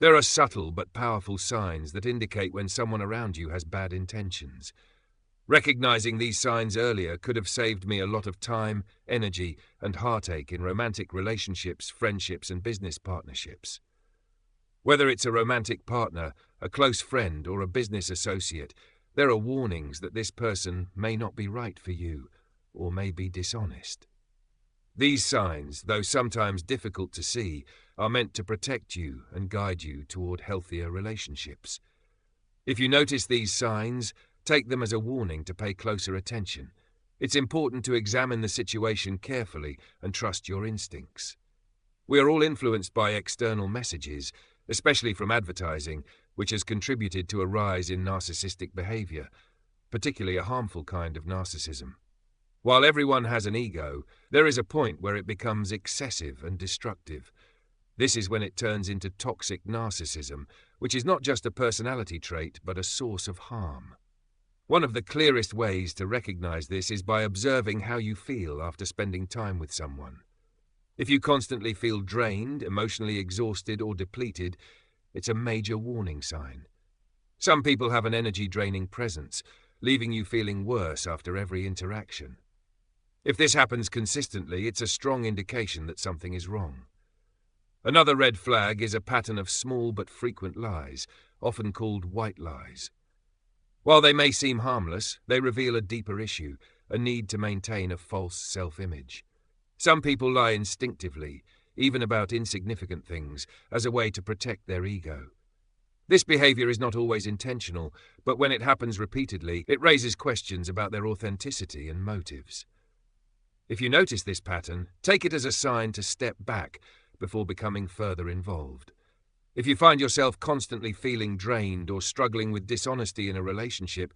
There are subtle but powerful signs that indicate when someone around you has bad intentions. Recognizing these signs earlier could have saved me a lot of time, energy, and heartache in romantic relationships, friendships, and business partnerships. Whether it's a romantic partner, a close friend, or a business associate, there are warnings that this person may not be right for you, or may be dishonest. These signs, though sometimes difficult to see, are meant to protect you and guide you toward healthier relationships. If you notice these signs, take them as a warning to pay closer attention. It's important to examine the situation carefully and trust your instincts. We are all influenced by external messages, especially from advertising, which has contributed to a rise in narcissistic behavior, particularly a harmful kind of narcissism. While everyone has an ego, there is a point where it becomes excessive and destructive. This is when it turns into toxic narcissism, which is not just a personality trait but a source of harm. One of the clearest ways to recognize this is by observing how you feel after spending time with someone. If you constantly feel drained, emotionally exhausted, or depleted, it's a major warning sign. Some people have an energy-draining presence, leaving you feeling worse after every interaction. If this happens consistently, it's a strong indication that something is wrong. Another red flag is a pattern of small but frequent lies, often called white lies. While they may seem harmless, they reveal a deeper issue, a need to maintain a false self-image. Some people lie instinctively, even about insignificant things, as a way to protect their ego. This behavior is not always intentional, but when it happens repeatedly, it raises questions about their authenticity and motives. If you notice this pattern, take it as a sign to step back before becoming further involved. If you find yourself constantly feeling drained or struggling with dishonesty in a relationship,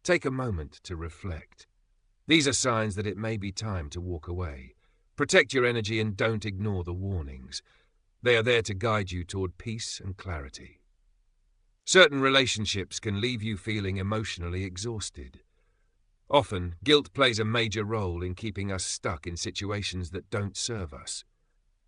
take a moment to reflect. These are signs that it may be time to walk away. Protect your energy and don't ignore the warnings. They are there to guide you toward peace and clarity. Certain relationships can leave you feeling emotionally exhausted. Often, guilt plays a major role in keeping us stuck in situations that don't serve us.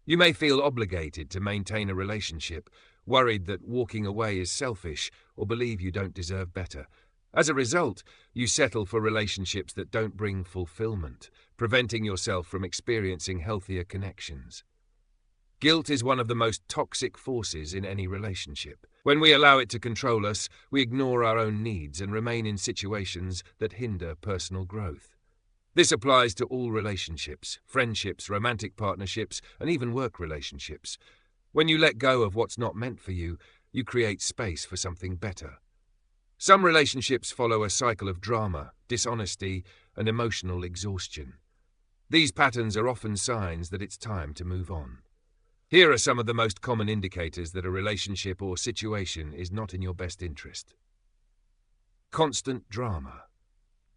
You may feel obligated to maintain a relationship, worried that walking away is selfish, or believe you don't deserve better. As a result, you settle for relationships that don't bring fulfillment, preventing yourself from experiencing healthier connections. Guilt is one of the most toxic forces in any relationship. When we allow it to control us, we ignore our own needs and remain in situations that hinder personal growth. This applies to all relationships, friendships, romantic partnerships, and even work relationships. When you let go of what's not meant for you, you create space for something better. Some relationships follow a cycle of drama, dishonesty, and emotional exhaustion. These patterns are often signs that it's time to move on. Here are some of the most common indicators that a relationship or situation is not in your best interest. Constant drama.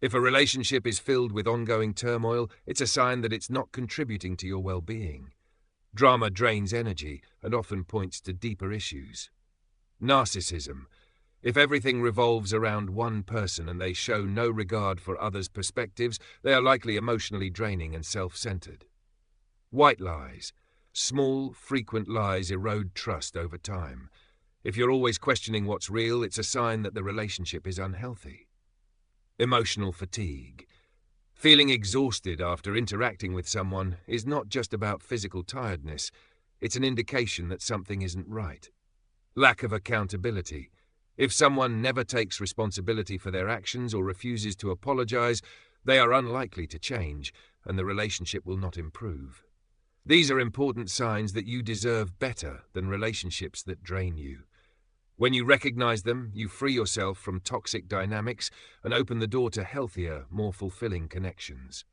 If a relationship is filled with ongoing turmoil, it's a sign that it's not contributing to your well-being. Drama drains energy and often points to deeper issues. Narcissism. If everything revolves around one person and they show no regard for others' perspectives, they are likely emotionally draining and self-centered. White lies. Small, frequent lies erode trust over time. If you're always questioning what's real, it's a sign that the relationship is unhealthy. Emotional fatigue. Feeling exhausted after interacting with someone is not just about physical tiredness, it's an indication that something isn't right. Lack of accountability. If someone never takes responsibility for their actions or refuses to apologize, they are unlikely to change, and the relationship will not improve. These are important signs that you deserve better than relationships that drain you. When you recognize them, you free yourself from toxic dynamics and open the door to healthier, more fulfilling connections.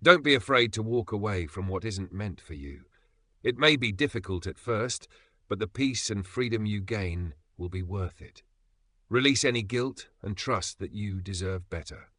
Don't be afraid to walk away from what isn't meant for you. It may be difficult at first, but the peace and freedom you gain will be worth it. Release any guilt and trust that you deserve better.